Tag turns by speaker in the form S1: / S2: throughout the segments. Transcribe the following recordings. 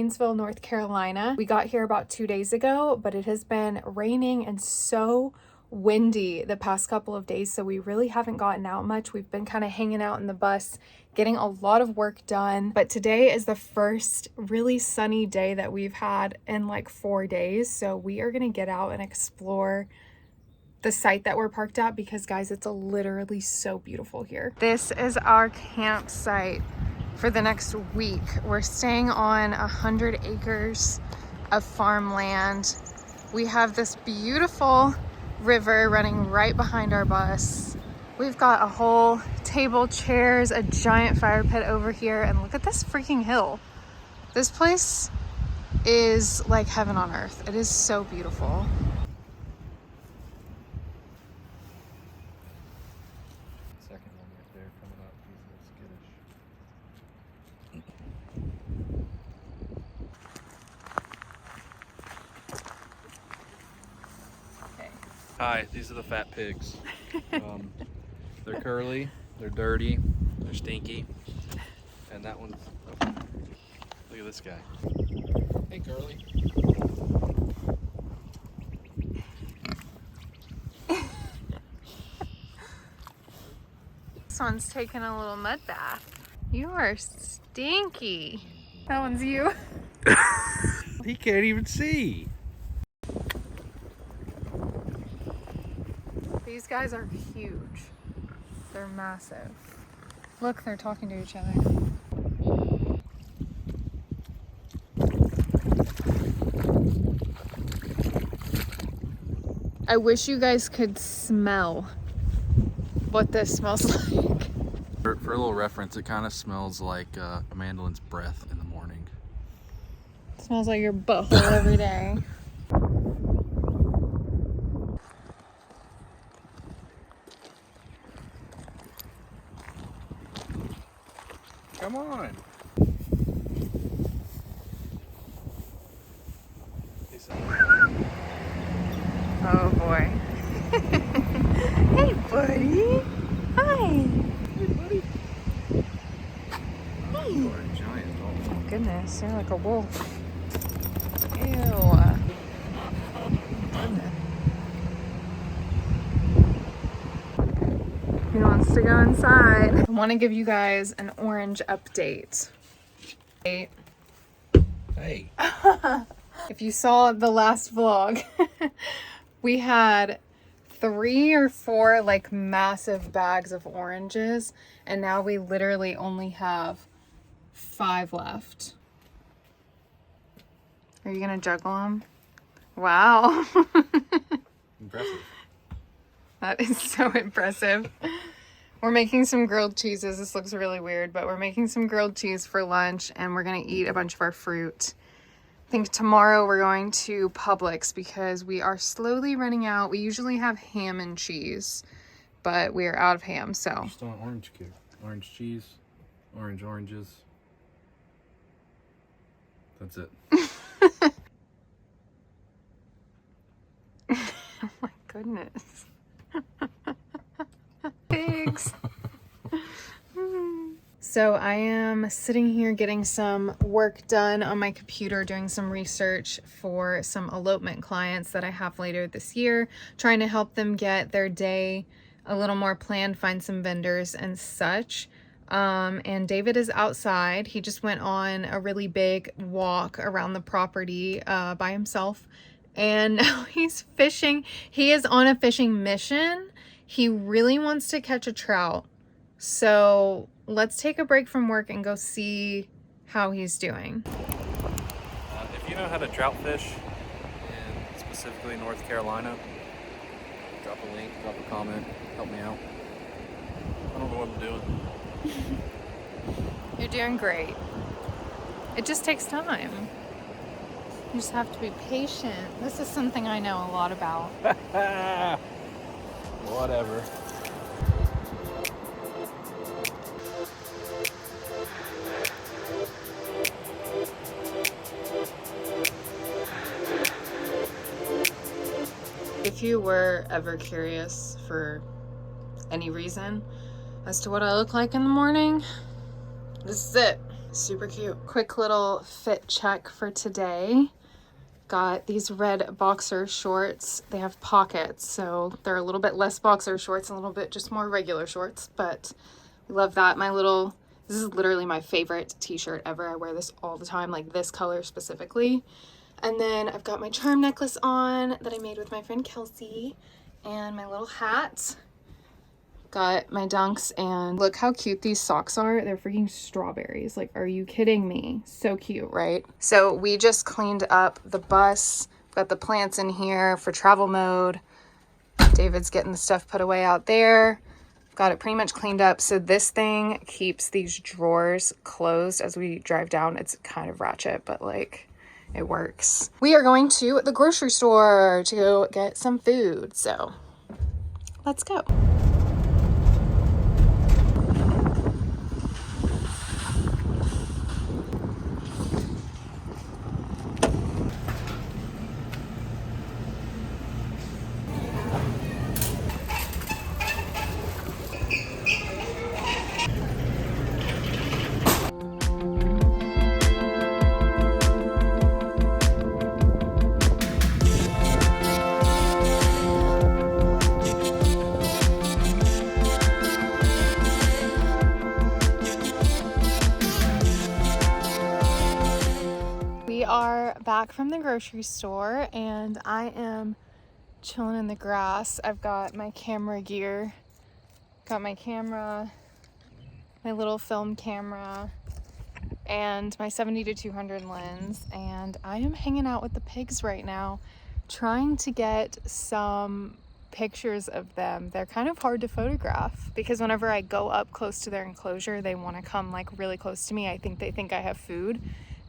S1: Gainesville, North Carolina. We got here about 2 days ago, but it has been raining and so windy the past couple of days, so we really haven't gotten out much. We've been kind of hanging out in the bus, getting a lot of work done. But today is the first really sunny day that we've had in like 4 days, so we are gonna get out and explore the site that we're parked at because, guys, it's literally so beautiful here. This is our campsite for the next week. We're staying on 100 acres of farmland. We have this beautiful river running right behind our bus. We've got a whole table, chairs, a giant fire pit over here, and look at this freaking hill. This place is like heaven on earth. It is so beautiful.
S2: Hi, these are the fat pigs. They're curly, they're dirty, they're stinky, and that one's, oh, look at this guy. Hey, Curly.
S1: This one's taking a little mud bath. You are stinky. That one's you.
S2: He can't even see.
S1: These guys are huge. They're massive. Look, they're talking to each other. I wish you guys could smell what this smells like.
S2: For a little reference, it kind of smells like Amandalyn's breath in the morning.
S1: It smells like your butthole every day.
S2: Come on.
S1: Oh boy. Hey buddy. Hi.
S2: Hey buddy.
S1: Hey.
S2: You are a giant dog.
S1: Oh goodness, you're like a wolf. Ew. He wants to go inside. I want to give you guys an orange update.
S2: Hey.
S1: If you saw the last vlog, we had 3 or 4 like massive bags of oranges, and now we literally only have 5 left. Are you gonna juggle them? Wow.
S2: Impressive.
S1: That is so impressive. We're making some grilled cheeses. This looks really weird, but we're making some grilled cheese for lunch, and we're gonna eat a bunch of our fruit. I think tomorrow we're going to Publix because we are slowly running out. We usually have ham and cheese, but we are out of ham, so.
S2: Just want orange cake. Orange cheese, oranges. That's it.
S1: Oh my goodness. Pigs. So I am sitting here getting some work done on my computer, doing some research for some elopement clients that I have later this year, trying to help them get their day a little more planned, find some vendors and such. And David is outside. He just went on a really big walk around the property by himself, and now he's fishing. He is on a fishing mission. He really wants to catch a trout. So let's take a break from work and go see how he's doing.
S2: If you know how to trout fish, in specifically North Carolina, drop a link, drop a comment, help me out. I don't know what I'm doing.
S1: You're doing great. It just takes time. You just have to be patient. This is something I know a lot about.
S2: Whatever.
S1: If you were ever curious for any reason as to what I look like in the morning, this is it. Super cute. Quick little fit check for today. Got these red boxer shorts. They have pockets, so they're a little bit less boxer shorts, a little bit just more regular shorts, but I love that. This is literally my favorite t-shirt ever. I wear this all the time, like this color specifically. And then I've got my charm necklace on that I made with my friend Kelsey, and my little hat. Got my dunks, and look how cute these socks are. They're freaking strawberries. Like, are you kidding me? So cute, right? So we just cleaned up the bus. Got the plants in here for travel mode. David's getting the stuff put away out there. Got it pretty much cleaned up. So this thing keeps these drawers closed as we drive down. It's kind of ratchet, but like, it works. We are going to the grocery store to go get some food. So let's go. We are back from the grocery store, and I am chilling in the grass. I've got my camera gear, got my camera, my little film camera, and my 70-200 lens, and I am hanging out with the pigs right now, trying to get some pictures of them. They're kind of hard to photograph because whenever I go up close to their enclosure, they want to come like really close to me. I think they think I have food,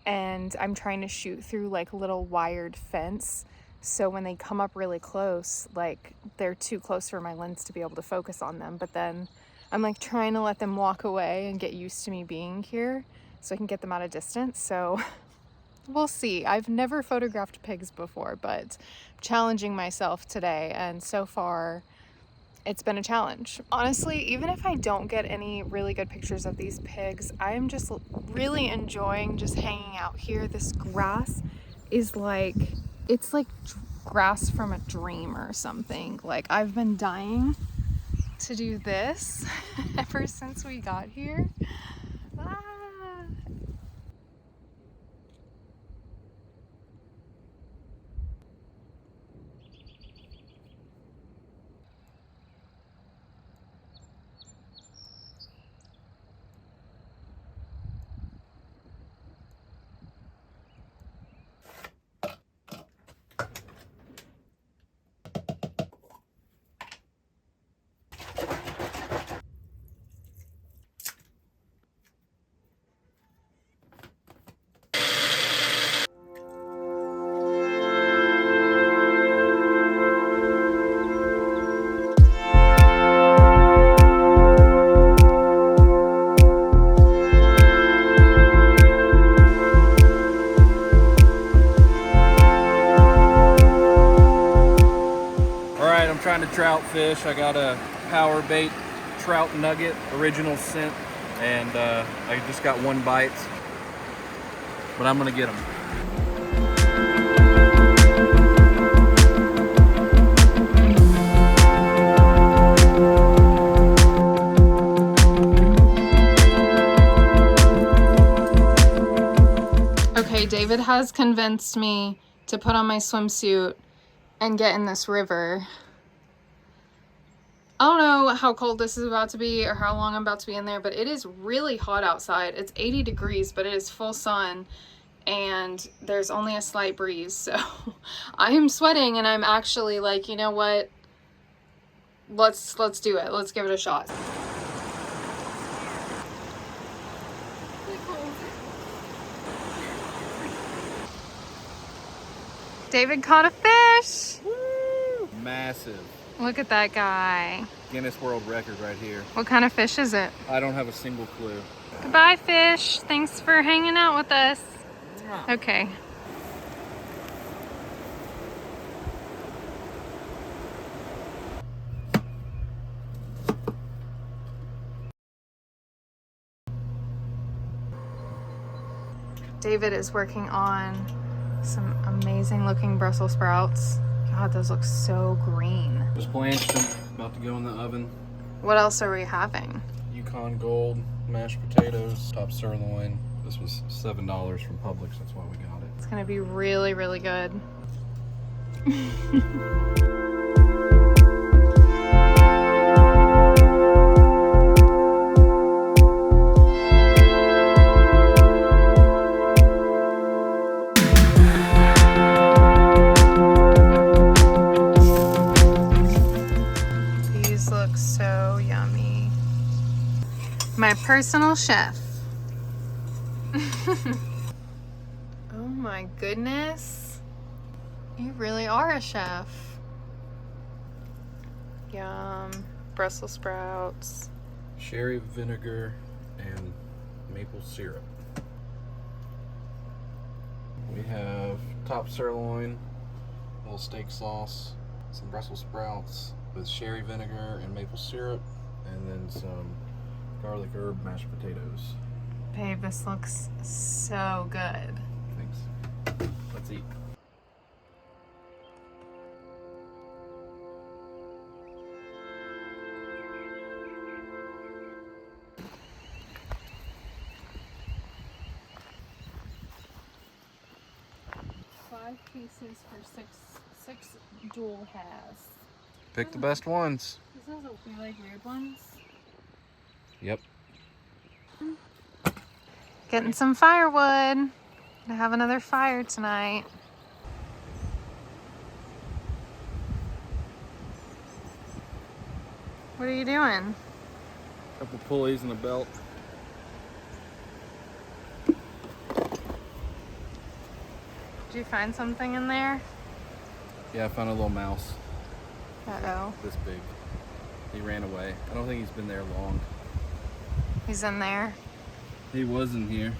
S1: and I'm trying to shoot through like little wired fence. So when they come up really close, like they're too close for my lens to be able to focus on them. But then I'm like trying to let them walk away and get used to me being here so I can get them at a distance. So we'll see. I've never photographed pigs before, but I'm challenging myself today. And so far, it's been a challenge. Honestly, even if I don't get any really good pictures of these pigs, I am just really enjoying just hanging out here. This grass is like, it's like grass from a dream or something. Like, I've been dying to do this ever since we got here. Ah.
S2: Trying to trout fish. I got a power bait trout nugget, original scent, and I just got one bite, but I'm gonna get them.
S1: Okay, David has convinced me to put on my swimsuit and get in this river. I don't know how cold this is about to be or how long I'm about to be in there, but it is really hot outside. It's 80 degrees, but it is full sun and there's only a slight breeze. So I am sweating and I'm actually like, you know what? Let's do it. Let's give it a shot. David caught a fish.
S2: Woo! Massive.
S1: Look at that guy.
S2: Guinness World Record right here.
S1: What kind of fish is it?
S2: I don't have a single clue.
S1: Goodbye, fish. Thanks for hanging out with us. Okay. David is working on some amazing looking Brussels sprouts. God, those look so green.
S2: Just blanched them, about to go in the oven.
S1: What else are we having?
S2: Yukon Gold, mashed potatoes, top sirloin. This was $7 from Publix, that's why we got it.
S1: It's gonna be really, really good. These look so yummy. My personal chef. Oh my goodness. You really are a chef. Yum. Brussels sprouts.
S2: Sherry vinegar and maple syrup. We have top sirloin, a little steak sauce, some Brussels sprouts with sherry vinegar and maple syrup, and then some garlic herb mashed potatoes.
S1: Babe, this looks so good.
S2: Thanks. Let's eat.
S1: Five pieces for six dual has.
S2: Pick the best ones.
S1: These are we like weird ones.
S2: Yep.
S1: Getting some firewood to have another fire tonight. What are you doing?
S2: Couple pulleys and a belt.
S1: Did you find something in there?
S2: Yeah, I found a little mouse
S1: Uh-oh.
S2: this big. He ran away. I don't think he's been there long.
S1: He's in there.
S2: He was in here.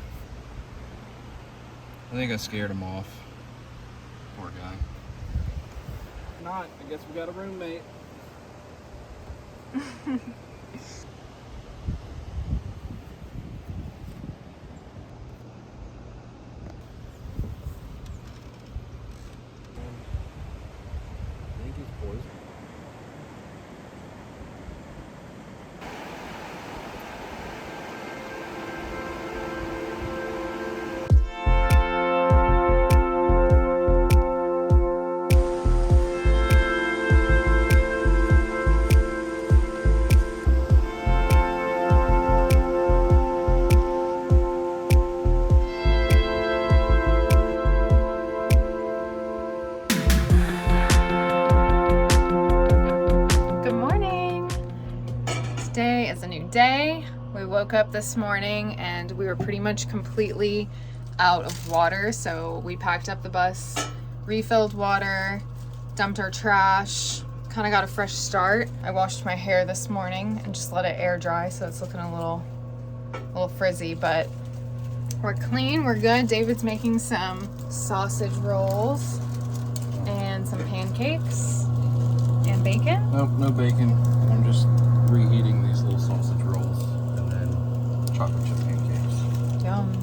S2: I think I scared him off. Poor guy. If not, I guess we got a roommate. I think he's poisoned.
S1: Day. We woke up this morning and we were pretty much completely out of water, so we packed up the bus, refilled water, dumped our trash, kind of got a fresh start. I washed my hair this morning and just let it air dry, so it's looking a little frizzy, but we're clean, we're good. David's making some sausage rolls and some pancakes and bacon.
S2: Nope, no bacon. I'm just reheating these little sausage rolls and then chocolate chip pancakes.
S1: Yum.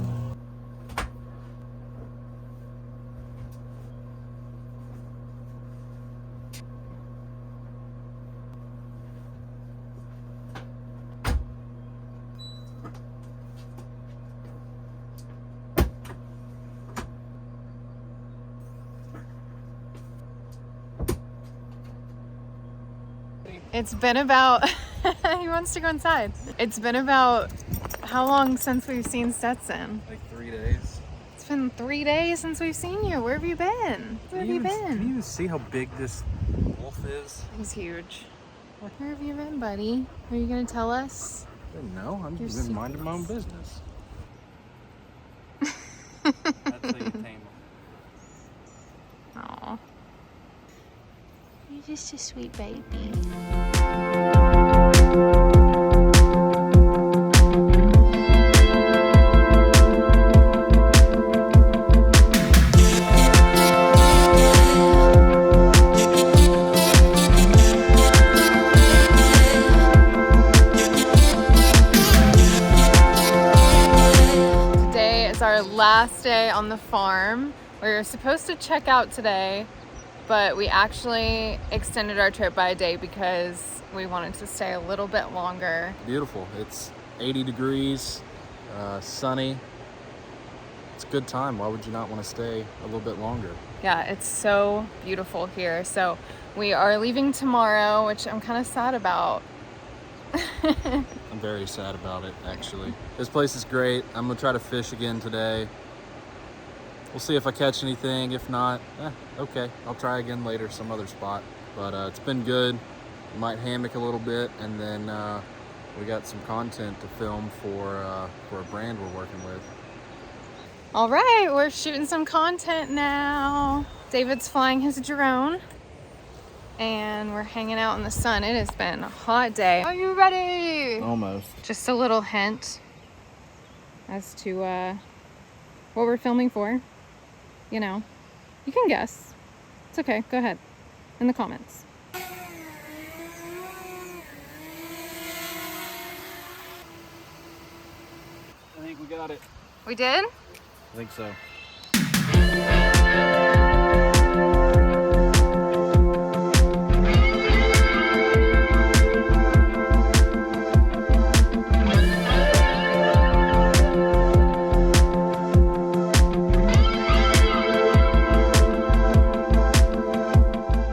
S1: It's been about, he wants to go inside. It's been about, how long since we've seen Stetson?
S2: Like 3 days.
S1: It's been 3 days since we've seen you. Where have you been? Where have you
S2: Can you
S1: been?
S2: even see how big this wolf is?
S1: He's huge. Where have you been, buddy? Are you gonna tell us?
S2: I didn't know. I'm
S1: Your
S2: just minding my own business. That's how you tame them.
S1: Aw. You're just a sweet baby. last day on the farm. We were supposed to check out today, but we actually extended our trip by a day because we wanted to stay a little bit longer.
S2: Beautiful. It's 80 degrees, sunny. It's a good time. Why would you not want to stay a little bit longer?
S1: Yeah, it's so beautiful here. So we are leaving tomorrow, which I'm kind of sad about.
S2: I'm very sad about it, actually. This place is great. I'm gonna try to fish again today. We'll see if I catch anything. If not, okay. I'll try again later, some other spot. But it's been good. We might hammock a little bit, and then we got some content to film for a brand we're working with.
S1: All right, we're shooting some content now. David's flying his drone. And we're hanging out in the sun. It has been a hot day. Are you ready?
S2: Almost.
S1: Just a little hint as to what we're filming for. You know, you can guess. It's okay, go ahead, in the comments.
S2: I think we got it.
S1: We did?
S2: I think so.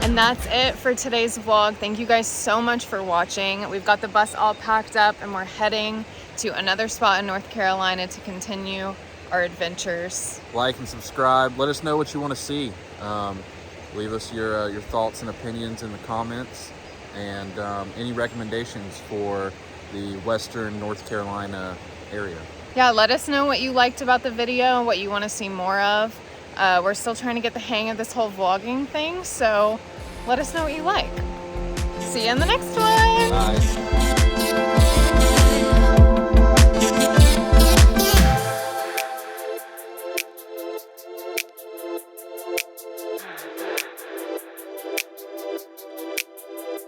S1: And that's it for today's vlog. Thank you guys so much for watching. We've got the bus all packed up and we're heading to another spot in North Carolina to continue our adventures.
S2: Like and subscribe. Let us know what you want to see. Leave us your thoughts and opinions in the comments, and any recommendations for the Western North Carolina area.
S1: Yeah, let us know what you liked about the video and what you want to see more of. We're still trying to get the hang of this whole vlogging thing, so let us know what you like. See you in the next one.
S2: Bye.